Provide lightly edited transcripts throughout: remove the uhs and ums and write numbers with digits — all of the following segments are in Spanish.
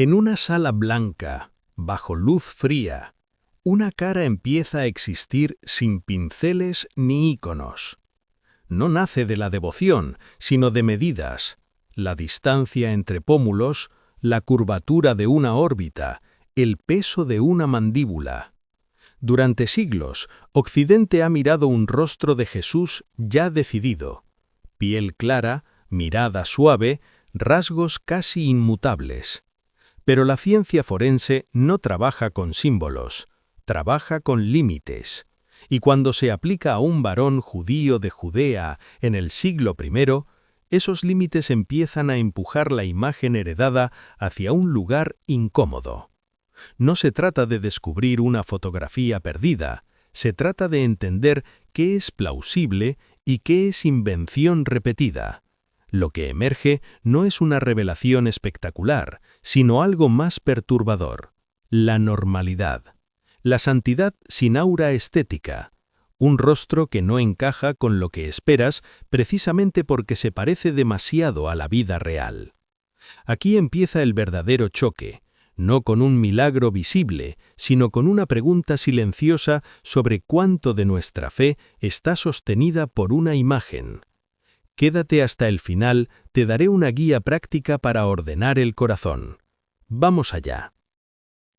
En una sala blanca, bajo luz fría, una cara empieza a existir sin pinceles ni íconos. No nace de la devoción, sino de medidas, la distancia entre pómulos, la curvatura de una órbita, el peso de una mandíbula. Durante siglos, Occidente ha mirado un rostro de Jesús ya decidido. Piel clara, mirada suave, rasgos casi inmutables. Pero la ciencia forense no trabaja con símbolos, trabaja con límites. Y cuando se aplica a un varón judío de Judea en el siglo I, esos límites empiezan a empujar la imagen heredada hacia un lugar incómodo. No se trata de descubrir una fotografía perdida, se trata de entender qué es plausible y qué es invención repetida. Lo que emerge no es una revelación espectacular, sino algo más perturbador: la normalidad. La santidad sin aura estética. Un rostro que no encaja con lo que esperas precisamente porque se parece demasiado a la vida real. Aquí empieza el verdadero choque, no con un milagro visible, sino con una pregunta silenciosa sobre cuánto de nuestra fe está sostenida por una imagen. Quédate hasta el final, te daré una guía práctica para ordenar el corazón. Vamos allá.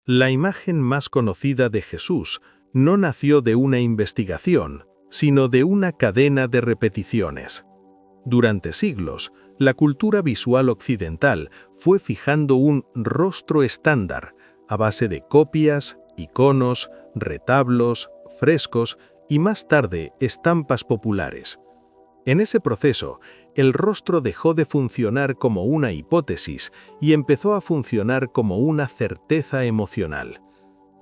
La imagen más conocida de Jesús no nació de una investigación, sino de una cadena de repeticiones. Durante siglos, la cultura visual occidental fue fijando un rostro estándar a base de copias, iconos, retablos, frescos y más tarde estampas populares. En ese proceso, el rostro dejó de funcionar como una hipótesis y empezó a funcionar como una certeza emocional.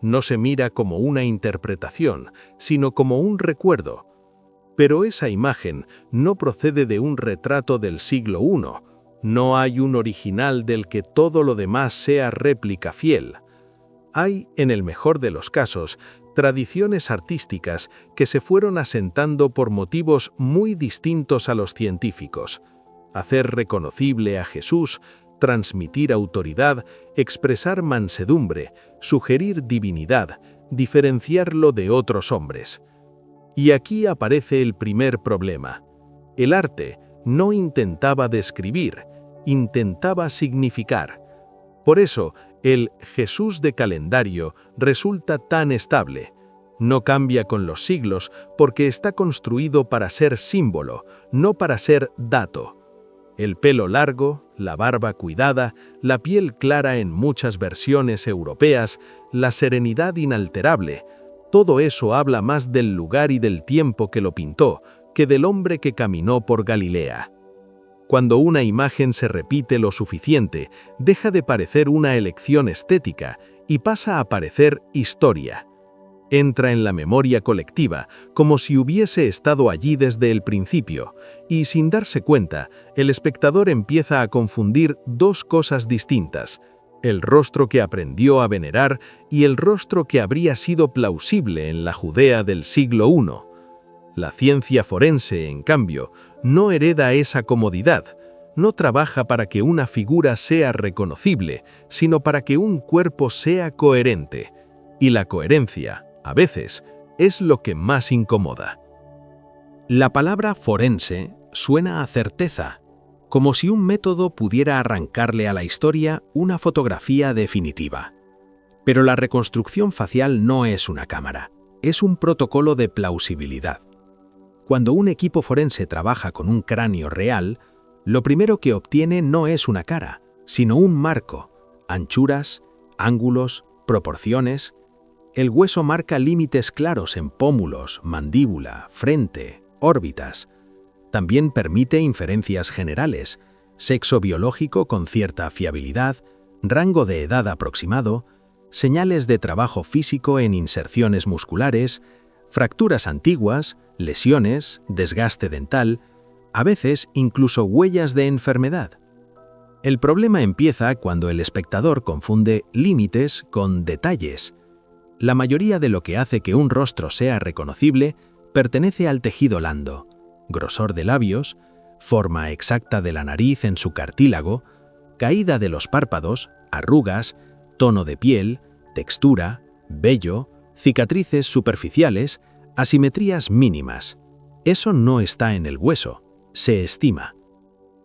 No se mira como una interpretación, sino como un recuerdo. Pero esa imagen no procede de un retrato del siglo I. No hay un original del que todo lo demás sea réplica fiel. Hay, en el mejor de los casos, tradiciones artísticas que se fueron asentando por motivos muy distintos a los científicos. Hacer reconocible a Jesús, transmitir autoridad, expresar mansedumbre, sugerir divinidad, diferenciarlo de otros hombres. Y aquí aparece el primer problema. El arte no intentaba describir, intentaba significar. Por eso, el Jesús de calendario resulta tan estable. No cambia con los siglos porque está construido para ser símbolo, no para ser dato. El pelo largo, la barba cuidada, la piel clara en muchas versiones europeas, la serenidad inalterable, todo eso habla más del lugar y del tiempo que lo pintó que del hombre que caminó por Galilea. Cuando una imagen se repite lo suficiente, deja de parecer una elección estética y pasa a parecer historia. Entra en la memoria colectiva como si hubiese estado allí desde el principio, y sin darse cuenta, el espectador empieza a confundir dos cosas distintas: el rostro que aprendió a venerar y el rostro que habría sido plausible en la Judea del siglo I. La ciencia forense, en cambio, no hereda esa comodidad, no trabaja para que una figura sea reconocible, sino para que un cuerpo sea coherente. Y la coherencia, a veces, es lo que más incomoda. La palabra forense suena a certeza, como si un método pudiera arrancarle a la historia una fotografía definitiva. Pero la reconstrucción facial no es una cámara, es un protocolo de plausibilidad. Cuando un equipo forense trabaja con un cráneo real, lo primero que obtiene no es una cara, sino un marco: anchuras, ángulos, proporciones. El hueso marca límites claros en pómulos, mandíbula, frente, órbitas. También permite inferencias generales: sexo biológico con cierta fiabilidad, rango de edad aproximado, señales de trabajo físico en inserciones musculares, fracturas antiguas, lesiones, desgaste dental, a veces incluso huellas de enfermedad. El problema empieza cuando el espectador confunde límites con detalles. La mayoría de lo que hace que un rostro sea reconocible pertenece al tejido blando: grosor de labios, forma exacta de la nariz en su cartílago, caída de los párpados, arrugas, tono de piel, textura, vello, cicatrices superficiales, asimetrías mínimas. Eso no está en el hueso, se estima.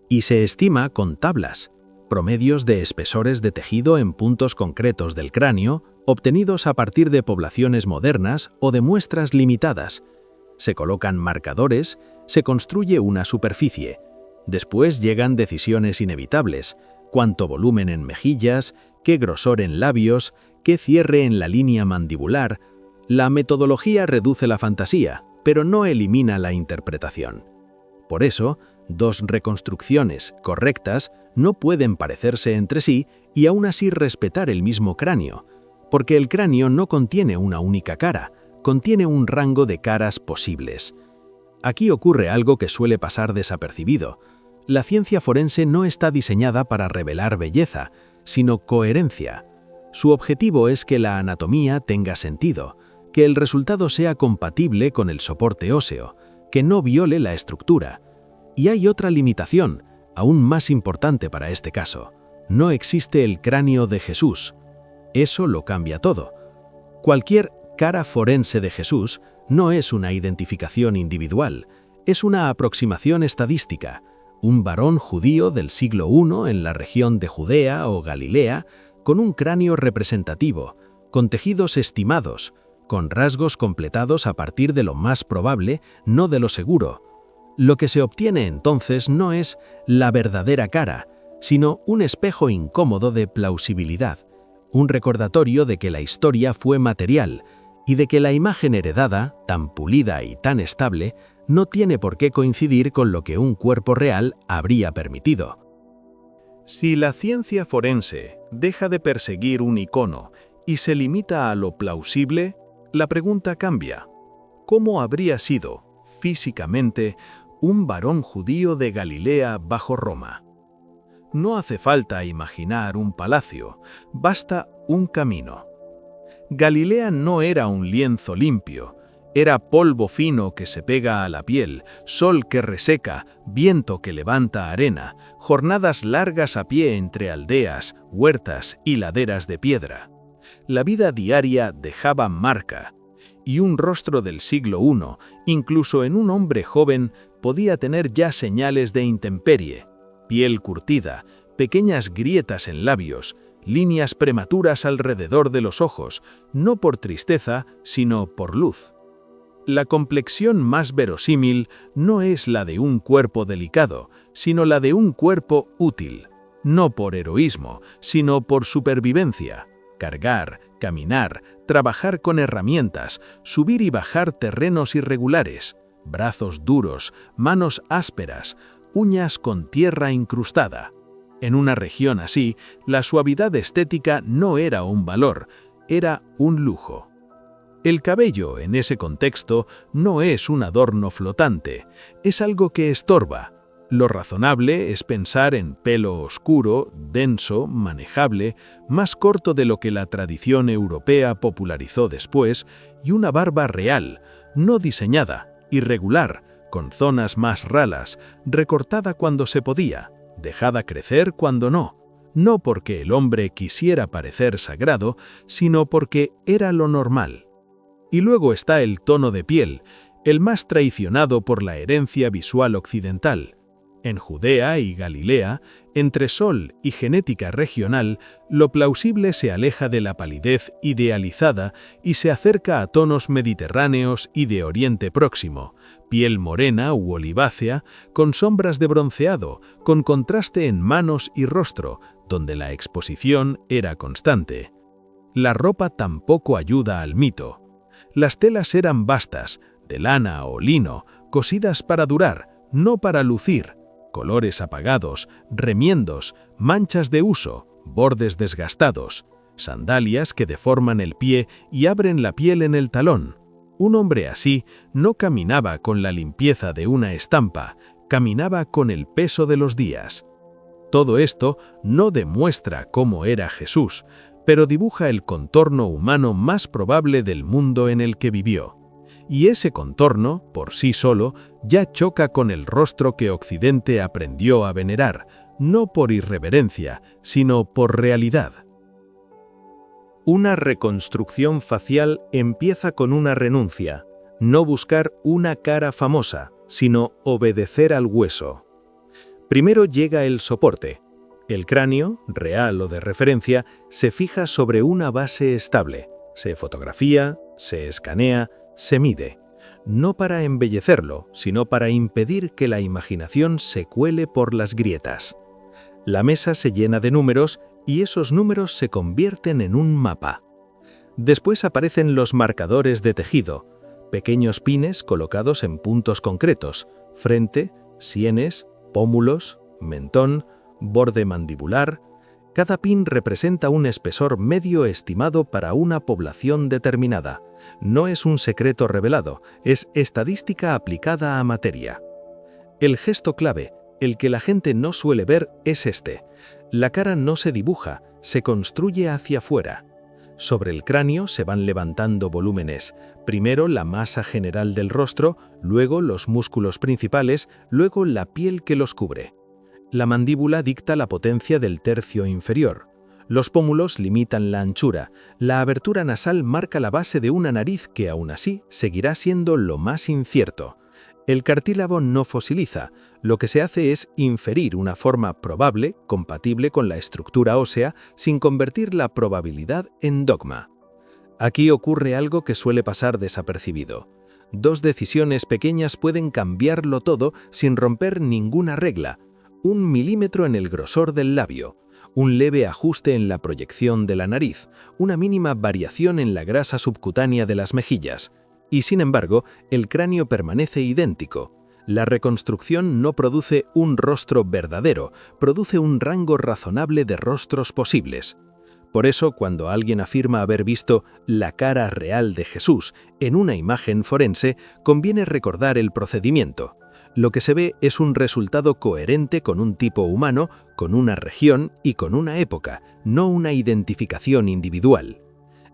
Y se estima con tablas, promedios de espesores de tejido en puntos concretos del cráneo, obtenidos a partir de poblaciones modernas o de muestras limitadas. Se colocan marcadores, se construye una superficie. Después llegan decisiones inevitables: cuánto volumen en mejillas, qué grosor en labios, qué cierre en la línea mandibular. La metodología reduce la fantasía, pero no elimina la interpretación. Por eso, dos reconstrucciones correctas no pueden parecerse entre sí y aún así respetar el mismo cráneo, porque el cráneo no contiene una única cara, contiene un rango de caras posibles. Aquí ocurre algo que suele pasar desapercibido. La ciencia forense no está diseñada para revelar belleza, sino coherencia. Su objetivo es que la anatomía tenga sentido, que el resultado sea compatible con el soporte óseo, que no viole la estructura. Y hay otra limitación, aún más importante para este caso. No existe el cráneo de Jesús. Eso lo cambia todo. Cualquier cara forense de Jesús no es una identificación individual, es una aproximación estadística. Un varón judío del siglo I en la región de Judea o Galilea, con un cráneo representativo, con tejidos estimados, con rasgos completados a partir de lo más probable, no de lo seguro. Lo que se obtiene entonces no es la verdadera cara, sino un espejo incómodo de plausibilidad, un recordatorio de que la historia fue material y de que la imagen heredada, tan pulida y tan estable, no tiene por qué coincidir con lo que un cuerpo real habría permitido. Si la ciencia forense deja de perseguir un icono y se limita a lo plausible, la pregunta cambia. ¿Cómo habría sido, físicamente, un varón judío de Galilea bajo Roma? No hace falta imaginar un palacio, basta un camino. Galilea no era un lienzo limpio, era polvo fino que se pega a la piel, sol que reseca, viento que levanta arena, jornadas largas a pie entre aldeas, huertas y laderas de piedra. La vida diaria dejaba marca, y un rostro del siglo I, incluso en un hombre joven, podía tener ya señales de intemperie: piel curtida, pequeñas grietas en labios, líneas prematuras alrededor de los ojos, no por tristeza, sino por luz. La complexión más verosímil no es la de un cuerpo delicado, sino la de un cuerpo útil, no por heroísmo, sino por supervivencia. Cargar, caminar, trabajar con herramientas, subir y bajar terrenos irregulares, brazos duros, manos ásperas, uñas con tierra incrustada. En una región así, la suavidad estética no era un valor, era un lujo. El cabello, en ese contexto, no es un adorno flotante, es algo que estorba. Lo razonable es pensar en pelo oscuro, denso, manejable, más corto de lo que la tradición europea popularizó después, y una barba real, no diseñada, irregular, con zonas más ralas, recortada cuando se podía, dejada crecer cuando no, no porque el hombre quisiera parecer sagrado, sino porque era lo normal. Y luego está el tono de piel, el más traicionado por la herencia visual occidental. En Judea y Galilea, entre sol y genética regional, lo plausible se aleja de la palidez idealizada y se acerca a tonos mediterráneos y de Oriente Próximo, piel morena u olivácea, con sombras de bronceado, con contraste en manos y rostro, donde la exposición era constante. La ropa tampoco ayuda al mito. Las telas eran vastas, de lana o lino, cosidas para durar, no para lucir. Colores apagados, remiendos, manchas de uso, bordes desgastados, sandalias que deforman el pie y abren la piel en el talón. Un hombre así no caminaba con la limpieza de una estampa, caminaba con el peso de los días. Todo esto no demuestra cómo era Jesús, pero dibuja el contorno humano más probable del mundo en el que vivió. Y ese contorno, por sí solo, ya choca con el rostro que Occidente aprendió a venerar, no por irreverencia, sino por realidad. Una reconstrucción facial empieza con una renuncia, no buscar una cara famosa, sino obedecer al hueso. Primero llega el soporte. El cráneo, real o de referencia, se fija sobre una base estable. Se fotografía, se escanea, se mide. No para embellecerlo, sino para impedir que la imaginación se cuele por las grietas. La mesa se llena de números y esos números se convierten en un mapa. Después aparecen los marcadores de tejido, pequeños pines colocados en puntos concretos: frente, sienes, pómulos, mentón, borde mandibular. Cada pin representa un espesor medio estimado para una población determinada. No es un secreto revelado, es estadística aplicada a materia. El gesto clave, el que la gente no suele ver, es este. La cara no se dibuja, se construye hacia afuera. Sobre el cráneo se van levantando volúmenes, primero la masa general del rostro, luego los músculos principales, luego la piel que los cubre. La mandíbula dicta la potencia del tercio inferior. Los pómulos limitan la anchura. La abertura nasal marca la base de una nariz que aún así seguirá siendo lo más incierto. El cartílago no fosiliza. Lo que se hace es inferir una forma probable, compatible con la estructura ósea, sin convertir la probabilidad en dogma. Aquí ocurre algo que suele pasar desapercibido. Dos decisiones pequeñas pueden cambiarlo todo sin romper ninguna regla. 1 milímetro en el grosor del labio, un leve ajuste en la proyección de la nariz, una mínima variación en la grasa subcutánea de las mejillas. Y sin embargo, el cráneo permanece idéntico. La reconstrucción no produce un rostro verdadero, produce un rango razonable de rostros posibles. Por eso, cuando alguien afirma haber visto la cara real de Jesús en una imagen forense, conviene recordar el procedimiento. Lo que se ve es un resultado coherente con un tipo humano, con una región y con una época, no una identificación individual.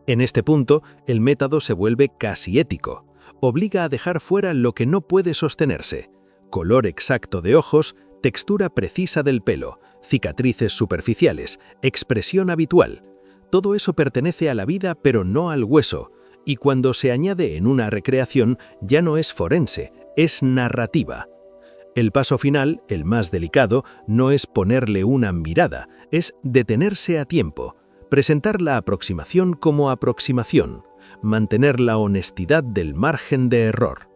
En este punto, el método se vuelve casi ético. Obliga a dejar fuera lo que no puede sostenerse: color exacto de ojos, textura precisa del pelo, cicatrices superficiales, expresión habitual. Todo eso pertenece a la vida pero no al hueso, y cuando se añade en una recreación ya no es forense, es narrativa. El paso final, el más delicado, no es ponerle una mirada, es detenerse a tiempo, presentar la aproximación como aproximación, mantener la honestidad del margen de error.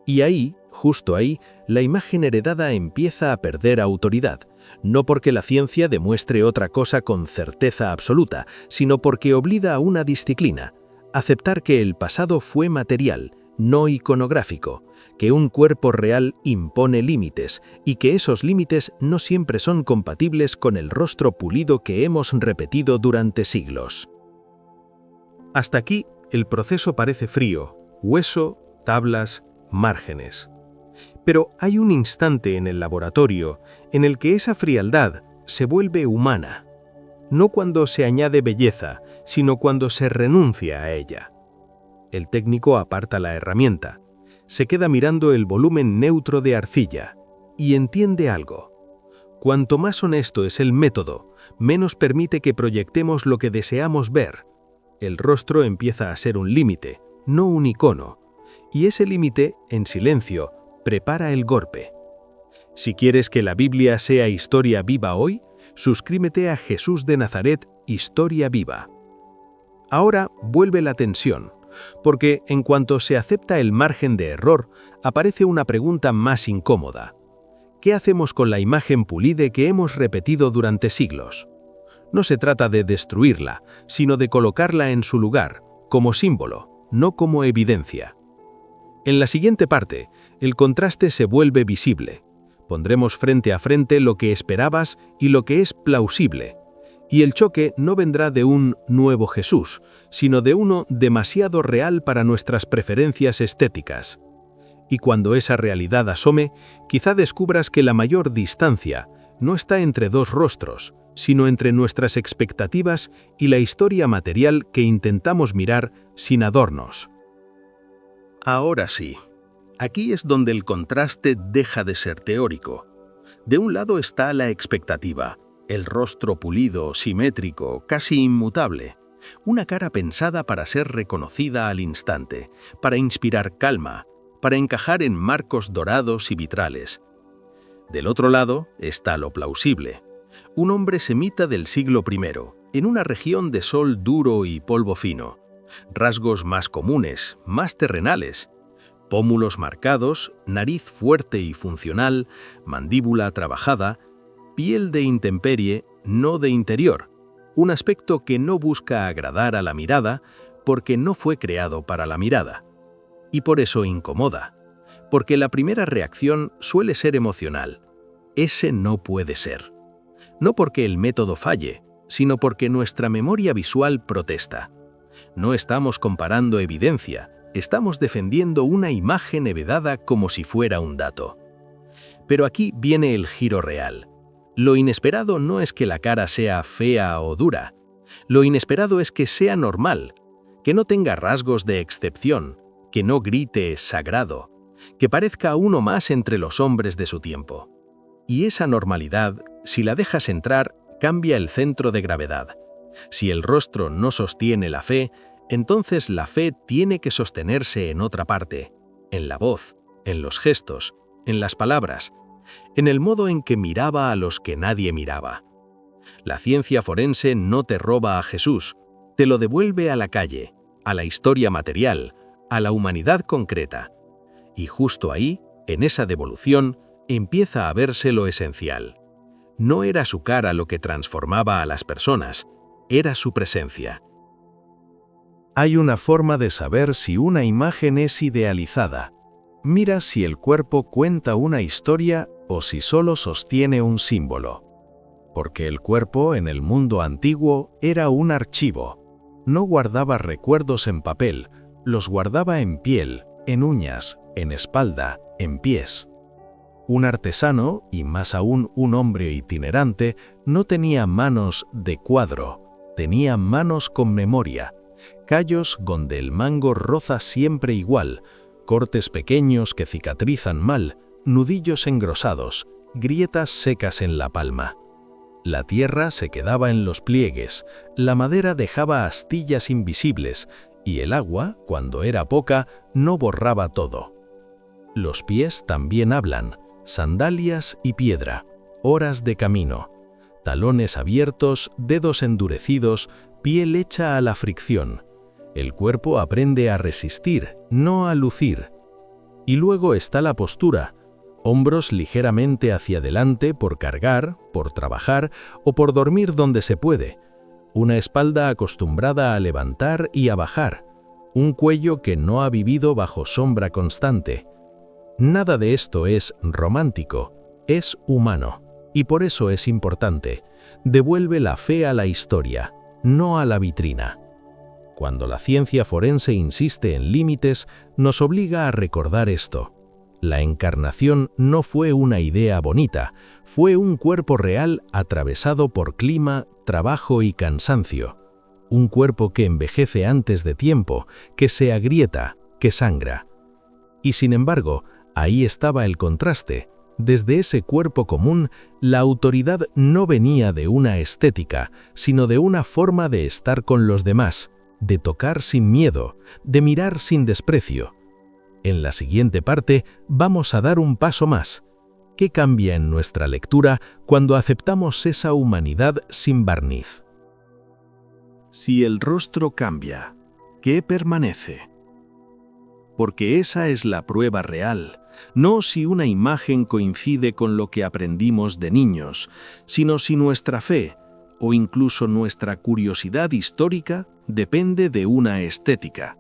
Y ahí, justo ahí, la imagen heredada empieza a perder autoridad, no porque la ciencia demuestre otra cosa con certeza absoluta, sino porque obliga a una disciplina: aceptar que el pasado fue material, no iconográfico, que un cuerpo real impone límites y que esos límites no siempre son compatibles con el rostro pulido que hemos repetido durante siglos. Hasta aquí el proceso parece frío: hueso, tablas, márgenes. Pero hay un instante en el laboratorio en el que esa frialdad se vuelve humana. No cuando se añade belleza, sino cuando se renuncia a ella. El técnico aparta la herramienta, se queda mirando el volumen neutro de arcilla y entiende algo. Cuanto más honesto es el método, menos permite que proyectemos lo que deseamos ver. El rostro empieza a ser un límite, no un icono, y ese límite, en silencio, prepara el golpe. Si quieres que la Biblia sea historia viva hoy, suscríbete a Jesús de Nazaret, Historia Viva. Ahora vuelve la tensión, porque en cuanto se acepta el margen de error, aparece una pregunta más incómoda. ¿Qué hacemos con la imagen pulida que hemos repetido durante siglos? No se trata de destruirla, sino de colocarla en su lugar, como símbolo, no como evidencia. En la siguiente parte, el contraste se vuelve visible. Pondremos frente a frente lo que esperabas y lo que es plausible. Y el choque no vendrá de un nuevo Jesús, sino de uno demasiado real para nuestras preferencias estéticas. Y cuando esa realidad asome, quizá descubras que la mayor distancia no está entre dos rostros, sino entre nuestras expectativas y la historia material que intentamos mirar sin adornos. Ahora sí, aquí es donde el contraste deja de ser teórico. De un lado está la expectativa, el rostro pulido, simétrico, casi inmutable. Una cara pensada para ser reconocida al instante, para inspirar calma, para encajar en marcos dorados y vitrales. Del otro lado está lo plausible. Un hombre semita del siglo I, en una región de sol duro y polvo fino. Rasgos más comunes, más terrenales. Pómulos marcados, nariz fuerte y funcional, mandíbula trabajada, piel de intemperie, no de interior. Un aspecto que no busca agradar a la mirada porque no fue creado para la mirada. Y por eso incomoda, porque la primera reacción suele ser emocional. Ese no puede ser. No porque el método falle, sino porque nuestra memoria visual protesta. No estamos comparando evidencia, estamos defendiendo una imagen heredada como si fuera un dato. Pero aquí viene el giro real. Lo inesperado no es que la cara sea fea o dura. Lo inesperado es que sea normal, que no tenga rasgos de excepción, que no grite sagrado, que parezca uno más entre los hombres de su tiempo. Y esa normalidad, si la dejas entrar, cambia el centro de gravedad. Si el rostro no sostiene la fe, entonces la fe tiene que sostenerse en otra parte, en la voz, en los gestos, en las palabras, en el modo en que miraba a los que nadie miraba. La ciencia forense no te roba a Jesús, te lo devuelve a la calle, a la historia material, a la humanidad concreta. Y justo ahí, en esa devolución, empieza a verse lo esencial. No era su cara lo que transformaba a las personas, era su presencia. Hay una forma de saber si una imagen es idealizada. Mira si el cuerpo cuenta una historia o si solo sostiene un símbolo. Porque el cuerpo en el mundo antiguo era un archivo. No guardaba recuerdos en papel, los guardaba en piel, en uñas, en espalda, en pies. Un artesano, y más aún un hombre itinerante, no tenía manos de cuadro, tenía manos con memoria, callos donde el mango roza siempre igual, cortes pequeños que cicatrizan mal, nudillos engrosados, grietas secas en la palma. La tierra se quedaba en los pliegues, la madera dejaba astillas invisibles, y el agua, cuando era poca, no borraba todo. Los pies también hablan, sandalias y piedra, horas de camino, talones abiertos, dedos endurecidos, piel hecha a la fricción. El cuerpo aprende a resistir, no a lucir. Y luego está la postura, hombros ligeramente hacia adelante por cargar, por trabajar o por dormir donde se puede. Una espalda acostumbrada a levantar y a bajar. Un cuello que no ha vivido bajo sombra constante. Nada de esto es romántico, es humano. Y por eso es importante. Devuelve la fe a la historia, no a la vitrina. Cuando la ciencia forense insiste en límites, nos obliga a recordar esto. La encarnación no fue una idea bonita, fue un cuerpo real atravesado por clima, trabajo y cansancio. Un cuerpo que envejece antes de tiempo, que se agrieta, que sangra. Y sin embargo, ahí estaba el contraste. Desde ese cuerpo común, la autoridad no venía de una estética, sino de una forma de estar con los demás, de tocar sin miedo, de mirar sin desprecio. En la siguiente parte vamos a dar un paso más. ¿Qué cambia en nuestra lectura cuando aceptamos esa humanidad sin barniz? Si el rostro cambia, ¿qué permanece? Porque esa es la prueba real, no si una imagen coincide con lo que aprendimos de niños, sino si nuestra fe, o incluso nuestra curiosidad histórica, depende de una estética.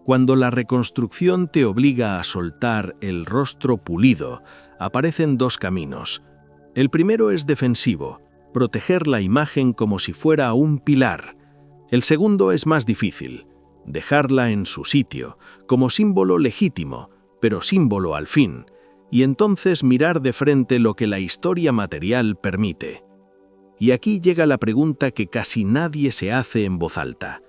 Cuando la reconstrucción te obliga a soltar el rostro pulido, aparecen dos caminos. El primero es defensivo, proteger la imagen como si fuera un pilar. El segundo es más difícil, dejarla en su sitio, como símbolo legítimo, pero símbolo al fin, y entonces mirar de frente lo que la historia material permite. Y aquí llega la pregunta que casi nadie se hace en voz alta.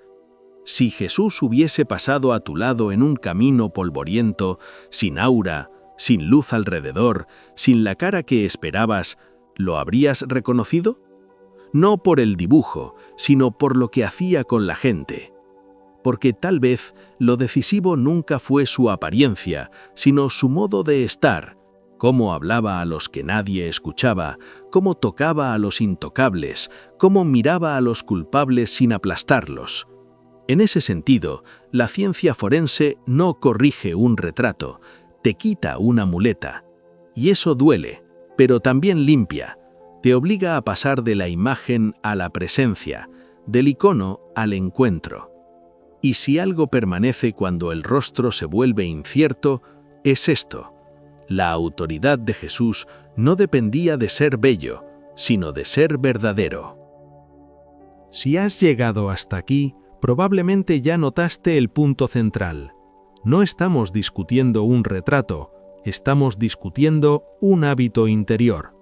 Si Jesús hubiese pasado a tu lado en un camino polvoriento, sin aura, sin luz alrededor, sin la cara que esperabas, ¿lo habrías reconocido? No por el dibujo, sino por lo que hacía con la gente. Porque tal vez lo decisivo nunca fue su apariencia, sino su modo de estar, cómo hablaba a los que nadie escuchaba, cómo tocaba a los intocables, cómo miraba a los culpables sin aplastarlos. En ese sentido, la ciencia forense no corrige un retrato, te quita una muleta. Y eso duele, pero también limpia. Te obliga a pasar de la imagen a la presencia, del icono al encuentro. Y si algo permanece cuando el rostro se vuelve incierto, es esto. La autoridad de Jesús no dependía de ser bello, sino de ser verdadero. Si has llegado hasta aquí, probablemente ya notaste el punto central. No estamos discutiendo un retrato, estamos discutiendo un hábito interior.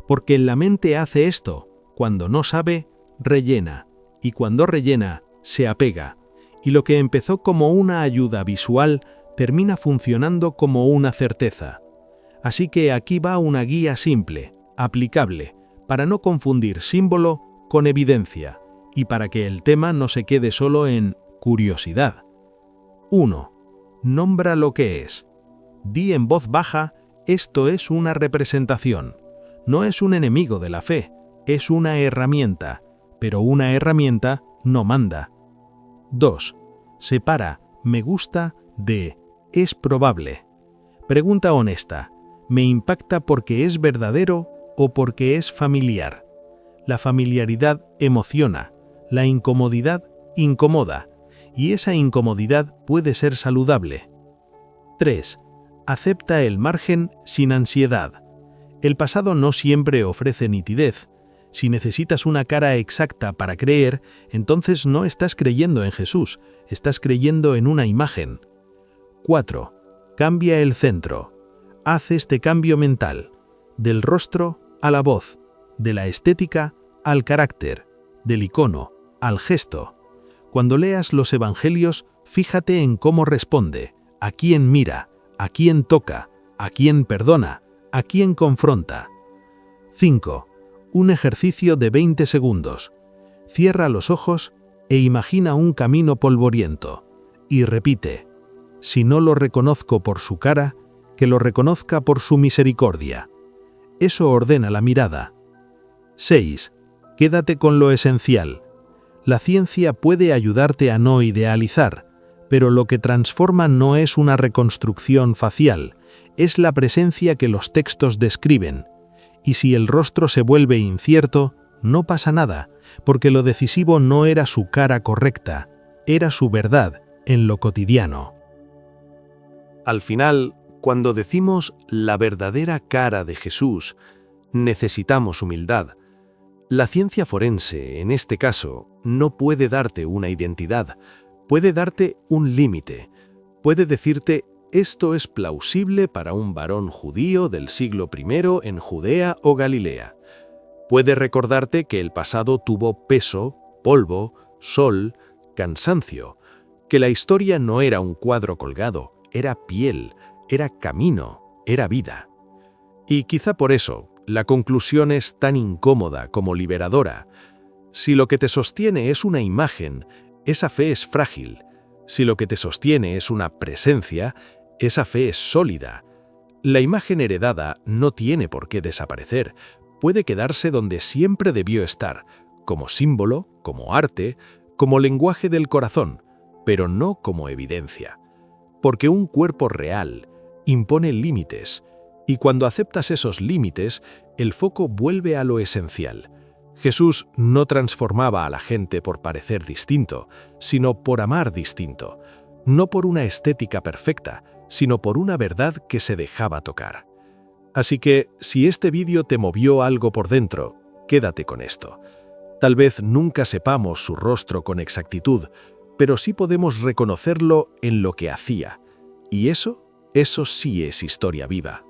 Porque la mente hace esto, cuando no sabe, rellena, y cuando rellena, se apega. Y lo que empezó como una ayuda visual termina funcionando como una certeza. Así que aquí va una guía simple, aplicable, para no confundir símbolo con evidencia, y para que el tema no se quede solo en curiosidad. 1. Nombra lo que es. Di en voz baja, esto es una representación. No es un enemigo de la fe, es una herramienta, pero una herramienta no manda. 2. Separa me gusta de es probable. Pregunta honesta, ¿me impacta porque es verdadero o porque es familiar? La familiaridad emociona, la incomodidad incomoda, y esa incomodidad puede ser saludable. 3. Acepta el margen sin ansiedad. El pasado no siempre ofrece nitidez. Si necesitas una cara exacta para creer, entonces no estás creyendo en Jesús, estás creyendo en una imagen. 4. Cambia el centro. Haz este cambio mental, del rostro a la voz, de la estética al carácter, del icono al gesto. Cuando leas los evangelios, fíjate en cómo responde, a quién mira, a quién toca, a quién perdona, a quién confronta. 5. Un ejercicio de 20 segundos. Cierra los ojos e imagina un camino polvoriento. Y repite, si no lo reconozco por su cara, que lo reconozca por su misericordia. Eso ordena la mirada. 6. Quédate con lo esencial. La ciencia puede ayudarte a no idealizar, pero lo que transforma no es una reconstrucción facial, es la presencia que los textos describen. Y si el rostro se vuelve incierto, no pasa nada, porque lo decisivo no era su cara correcta, era su verdad en lo cotidiano. Al final, cuando decimos la verdadera cara de Jesús, necesitamos humildad. La ciencia forense, en este caso, no puede darte una identidad, puede darte un límite, puede decirte esto es plausible para un varón judío del siglo I en Judea o Galilea. Puede recordarte que el pasado tuvo peso, polvo, sol, cansancio, que la historia no era un cuadro colgado, era piel, era camino, era vida. Y quizá por eso, la conclusión es tan incómoda como liberadora. Si lo que te sostiene es una imagen, esa fe es frágil. Si lo que te sostiene es una presencia, esa fe es sólida. La imagen heredada no tiene por qué desaparecer, puede quedarse donde siempre debió estar, como símbolo, como arte, como lenguaje del corazón, pero no como evidencia. Porque un cuerpo real impone límites, y cuando aceptas esos límites, el foco vuelve a lo esencial. Jesús no transformaba a la gente por parecer distinto, sino por amar distinto, no por una estética perfecta, sino por una verdad que se dejaba tocar. Así que, si este vídeo te movió algo por dentro, quédate con esto. Tal vez nunca sepamos su rostro con exactitud, pero sí podemos reconocerlo en lo que hacía. Y eso sí es historia viva.